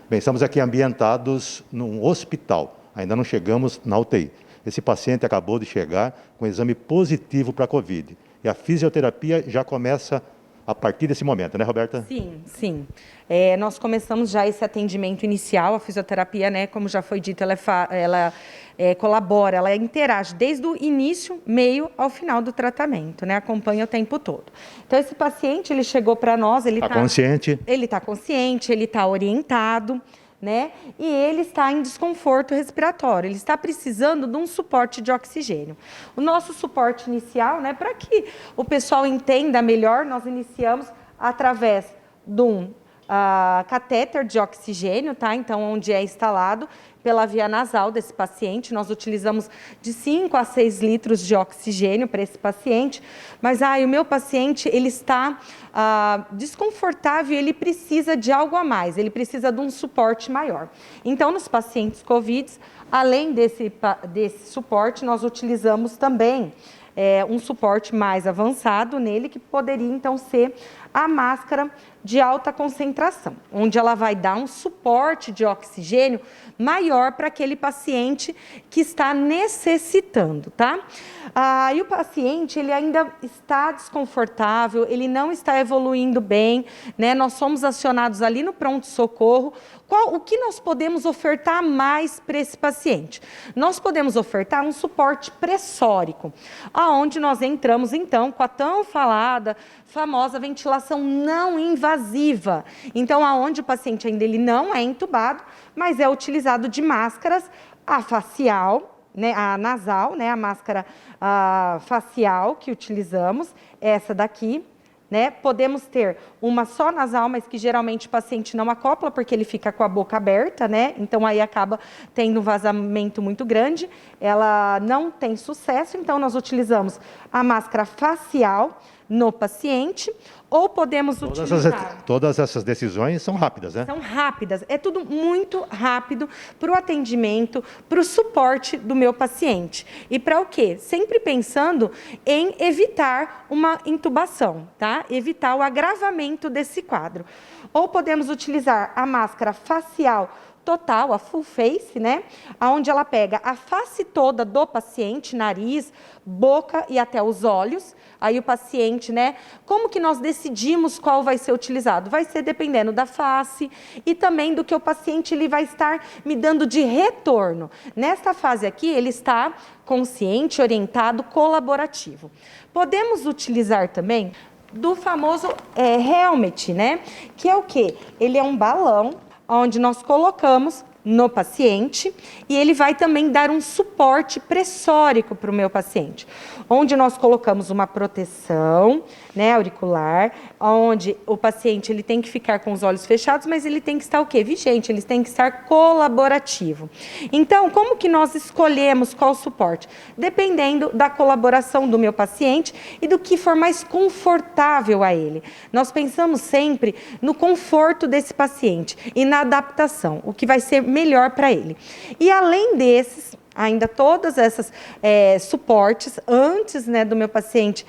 Bem, estamos aqui ambientados num hospital, ainda não chegamos na UTI. Esse paciente acabou de chegar com exame positivo para a Covid. E a fisioterapia já começa a partir desse momento, né, Roberta? Sim, sim. Nós começamos já esse atendimento inicial, a fisioterapia, né, como já foi dito, ela colabora, ela interage desde o início, meio ao final do tratamento, né, acompanha o tempo todo. Então, esse paciente, ele chegou para nós, ele está consciente? Ele está consciente, ele está orientado, né? E ele está em desconforto respiratório, ele está precisando de um suporte de oxigênio. O nosso suporte inicial, né, para que o pessoal entenda melhor, nós iniciamos através de um catéter de oxigênio, tá? Então, onde é instalado pela via nasal desse paciente, nós utilizamos de 5 a 6 litros de oxigênio para esse paciente, mas o meu paciente, ele está desconfortável, ele precisa de algo a mais, ele precisa de um suporte maior. Então, nos pacientes COVID, além desse suporte, nós utilizamos também um suporte mais avançado nele, que poderia, então, ser a máscara de alta concentração, onde ela vai dar um suporte de oxigênio maior para aquele paciente que está necessitando, tá? E o paciente, ele ainda está desconfortável, ele não está evoluindo bem, né? Nós somos acionados ali no pronto-socorro. O que nós podemos ofertar mais para esse paciente? Nós podemos ofertar um suporte pressórico, aonde nós entramos, então, com a tão falada, famosa ventilação não invasiva. Então, aonde o paciente ainda ele não é entubado, mas é utilizado de máscaras, a facial, né, a nasal, né, a máscara facial que utilizamos, essa daqui, né? Podemos ter uma só nasal, mas que geralmente o paciente não acopla, porque ele fica com a boca aberta, né? Então, aí acaba tendo um vazamento muito grande. Ela não tem sucesso, então nós utilizamos a máscara facial no paciente, ou podemos utilizar... Todas essas decisões são rápidas, né? São rápidas, é tudo muito rápido para o atendimento, para o suporte do meu paciente. E para o quê? Sempre pensando em evitar uma intubação, tá? Evitar o agravamento desse quadro. Ou podemos utilizar a máscara facial total, a full face, né? Onde ela pega a face toda do paciente, nariz, boca e até os olhos. Aí o paciente, né? Como que nós decidimos qual vai ser utilizado? Vai ser dependendo da face e também do que o paciente ele vai estar me dando de retorno. Nesta fase aqui, ele está consciente, orientado, colaborativo. Podemos utilizar também do famoso helmet, né? Que é o quê? Ele é um balão onde nós colocamos no paciente e ele vai também dar um suporte pressórico para o meu paciente, onde nós colocamos uma proteção, né, auricular, onde o paciente ele tem que ficar com os olhos fechados, mas ele tem que estar o quê? Vigente, ele tem que estar colaborativo. Então, como que nós escolhemos qual suporte? Dependendo da colaboração do meu paciente e do que for mais confortável a ele. Nós pensamos sempre no conforto desse paciente e na adaptação, o que vai ser melhor para ele. E além desses, ainda todas essas suportes, antes, né, do meu paciente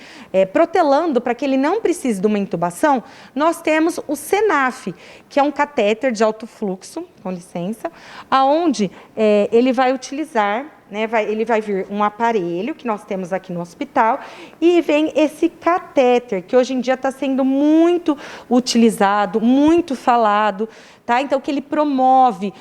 protelando para que ele não precise de uma intubação, nós temos o Senaf, que é um catéter de alto fluxo, com licença, aonde ele vai utilizar, né, ele vai vir um aparelho que nós temos aqui no hospital e vem esse catéter, que hoje em dia está sendo muito utilizado, muito falado, tá? Então, que ele promove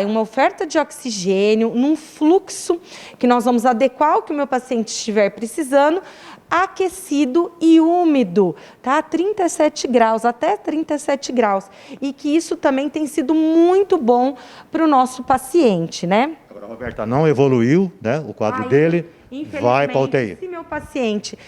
uma oferta de oxigênio num fluxo que nós vamos adequar ao que o meu paciente estiver precisando, aquecido e úmido, tá? 37 graus, até 37 graus. E que isso também tem sido muito bom para o nosso paciente, né? Agora, Roberta, não evoluiu, né, o quadro dele, vai para a UTI. Se meu paciente,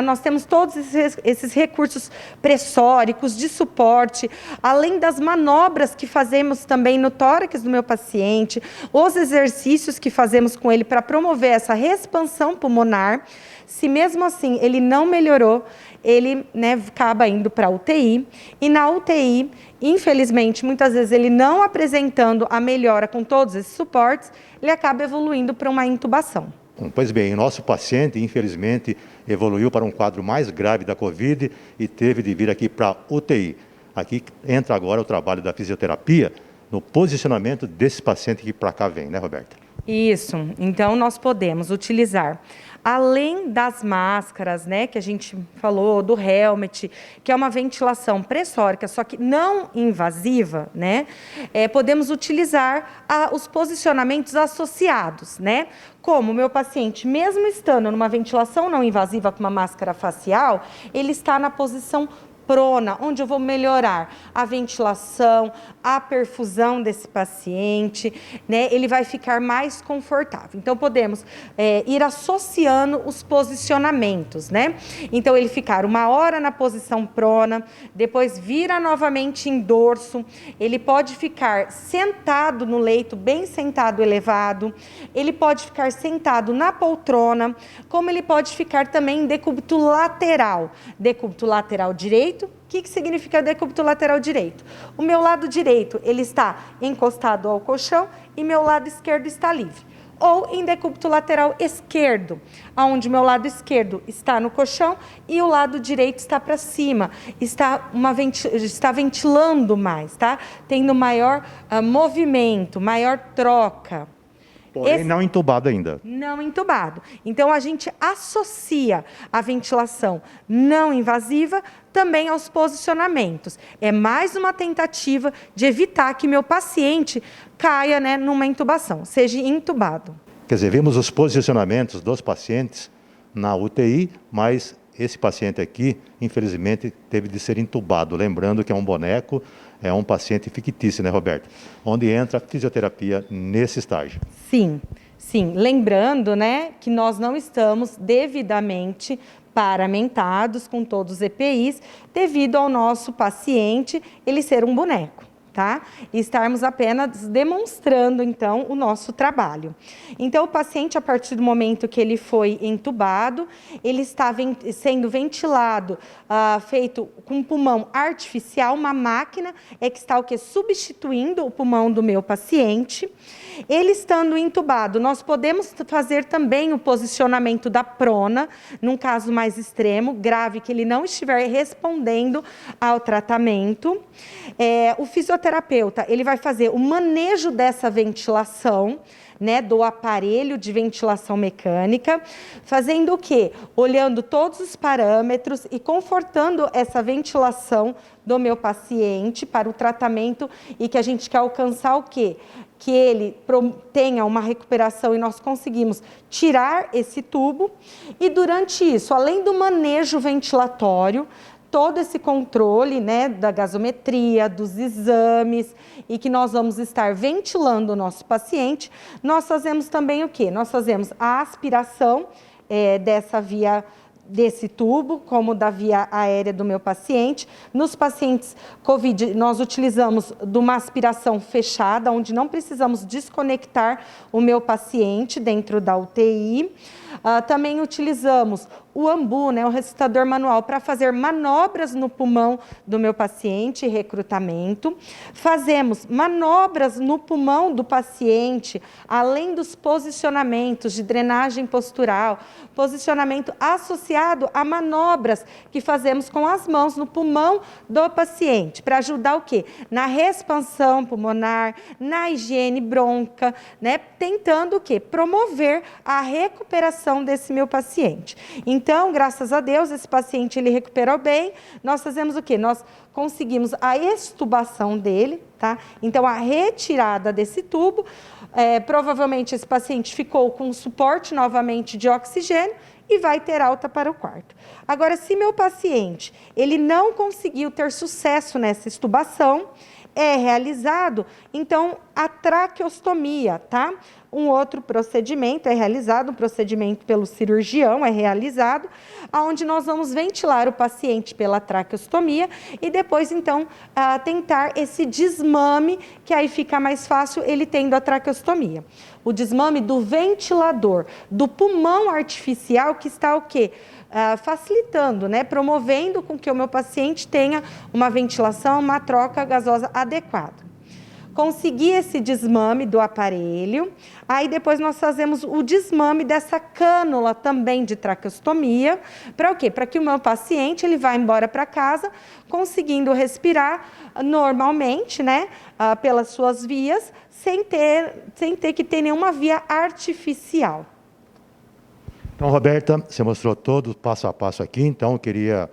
nós temos todos esses recursos pressóricos de suporte, além das manobras que fazemos também no tórax do meu paciente, os exercícios que fazemos com ele para promover essa expansão pulmonar. Se mesmo assim ele não melhorou, ele, né, acaba indo para a UTI, e na UTI, infelizmente, muitas vezes ele não apresentando a melhora com todos esses suportes, ele acaba evoluindo para uma intubação. Pois bem, o nosso paciente, infelizmente, evoluiu para um quadro mais grave da Covid e teve de vir aqui para a UTI. Aqui entra agora o trabalho da fisioterapia no posicionamento desse paciente que para cá vem, né, Roberta? Isso. Então, nós podemos utilizar, além das máscaras, né, que a gente falou, do helmet, que é uma ventilação pressórica, só que não invasiva, né, podemos utilizar os posicionamentos associados, né, como o meu paciente, mesmo estando numa ventilação não invasiva com uma máscara facial, ele está na posição prona, onde eu vou melhorar a ventilação, a perfusão desse paciente, né? Ele vai ficar mais confortável. Então, podemos ir associando os posicionamentos, né? Então, ele ficar 1 hora na posição prona, depois vira novamente em dorso, ele pode ficar sentado no leito, bem sentado, elevado, ele pode ficar sentado na poltrona, como ele pode ficar também em decúbito lateral direito. O que significa decúbito lateral direito? O meu lado direito, ele está encostado ao colchão e meu lado esquerdo está livre. Ou em decúbito lateral esquerdo, onde o meu lado esquerdo está no colchão e o lado direito está para cima, está ventilando mais, tá? Tendo maior movimento, maior troca. Porém, não entubado ainda. Não entubado. Então, a gente associa a ventilação não invasiva também aos posicionamentos. É mais uma tentativa de evitar que meu paciente caia, né, numa intubação, seja intubado. Quer dizer, vimos os posicionamentos dos pacientes na UTI, mas esse paciente aqui, infelizmente, teve de ser entubado. Lembrando que é um boneco, é um paciente fictício, né, Roberto? Onde entra a fisioterapia nesse estágio. Sim, sim. Lembrando, né, que nós não estamos devidamente paramentados com todos os EPIs, devido ao nosso paciente ele ser um boneco, tá? E estarmos apenas demonstrando, então, o nosso trabalho. Então, o paciente, a partir do momento que ele foi entubado, ele está sendo ventilado, feito com pulmão artificial, uma máquina que está o quê? Substituindo o pulmão do meu paciente. Ele estando entubado, nós podemos fazer também o posicionamento da prona, num caso mais extremo, grave, que ele não estiver respondendo ao tratamento. O fisioterapeuta, ele vai fazer o manejo dessa ventilação, né, do aparelho de ventilação mecânica, fazendo o quê? Olhando todos os parâmetros e confortando essa ventilação do meu paciente para o tratamento e que a gente quer alcançar o quê? Que ele tenha uma recuperação e nós conseguimos tirar esse tubo. E durante isso, além do manejo ventilatório, todo esse controle, né, da gasometria, dos exames, e que nós vamos estar ventilando o nosso paciente, nós fazemos também o quê? Nós fazemos a aspiração desse tubo, como da via aérea do meu paciente. Nos pacientes COVID, nós utilizamos de uma aspiração fechada, onde não precisamos desconectar o meu paciente dentro da UTI. Também utilizamos o ambu, né, o ressuscitador manual, para fazer manobras no pulmão do meu paciente, recrutamento. Fazemos manobras no pulmão do paciente, além dos posicionamentos de drenagem postural, posicionamento associado a manobras que fazemos com as mãos no pulmão do paciente, para ajudar o quê? Na expansão pulmonar, na higiene brônquica, né, tentando o quê? Promover a recuperação desse meu paciente. Então, graças a Deus, esse paciente ele recuperou bem. Nós fazemos o quê? Nós conseguimos a extubação dele, tá? Então, a retirada desse tubo. Provavelmente esse paciente ficou com suporte novamente de oxigênio e vai ter alta para o quarto. Agora, se meu paciente ele não conseguiu ter sucesso nessa extubação, é realizado, então, a traqueostomia, tá? Um outro procedimento é realizado, um procedimento pelo cirurgião é realizado, onde nós vamos ventilar o paciente pela traqueostomia e depois, então, tentar esse desmame, que aí fica mais fácil ele tendo a traqueostomia. O desmame do ventilador, do pulmão artificial, que está o quê? Facilitando, né, promovendo com que o meu paciente tenha uma ventilação, uma troca gasosa adequada. conseguir esse desmame do aparelho. Aí depois nós fazemos o desmame dessa cânula também de traqueostomia. Para o quê? Para que o meu paciente ele vá embora para casa conseguindo respirar normalmente, né, pelas suas vias, sem ter que ter nenhuma via artificial. Então, Roberta, você mostrou todo o passo a passo aqui, então eu queria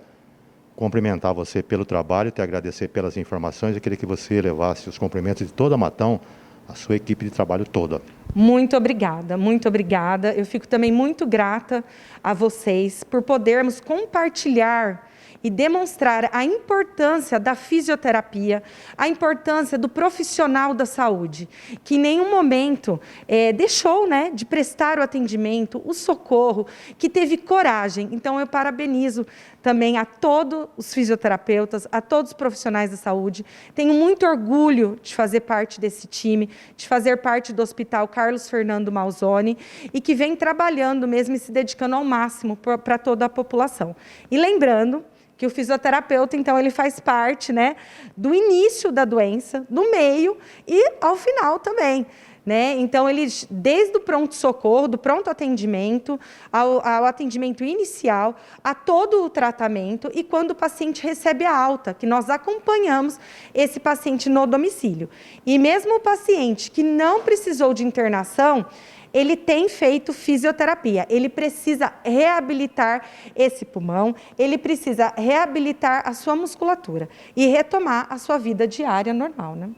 cumprimentar você pelo trabalho, te agradecer pelas informações. Eu queria que você levasse os cumprimentos de toda a Matão, a sua equipe de trabalho toda. Muito obrigada, muito obrigada. Eu fico também muito grata a vocês por podermos compartilhar e demonstrar a importância da fisioterapia, a importância do profissional da saúde, que em nenhum momento deixou, né, de prestar o atendimento, o socorro, que teve coragem. Então, eu parabenizo também a todos os fisioterapeutas, a todos os profissionais da saúde. Tenho muito orgulho de fazer parte desse time, de fazer parte do Hospital Carlos Fernando Malzone, e que vem trabalhando mesmo e se dedicando ao máximo para toda a população. E lembrando que o fisioterapeuta, então, ele faz parte, né, do início da doença, do meio e ao final também, né? Então, ele, desde o pronto-socorro, do pronto atendimento, ao atendimento inicial, a todo o tratamento, e quando o paciente recebe a alta, que nós acompanhamos esse paciente no domicílio. E mesmo o paciente que não precisou de internação, ele tem feito fisioterapia, ele precisa reabilitar esse pulmão, ele precisa reabilitar a sua musculatura e retomar a sua vida diária normal, né?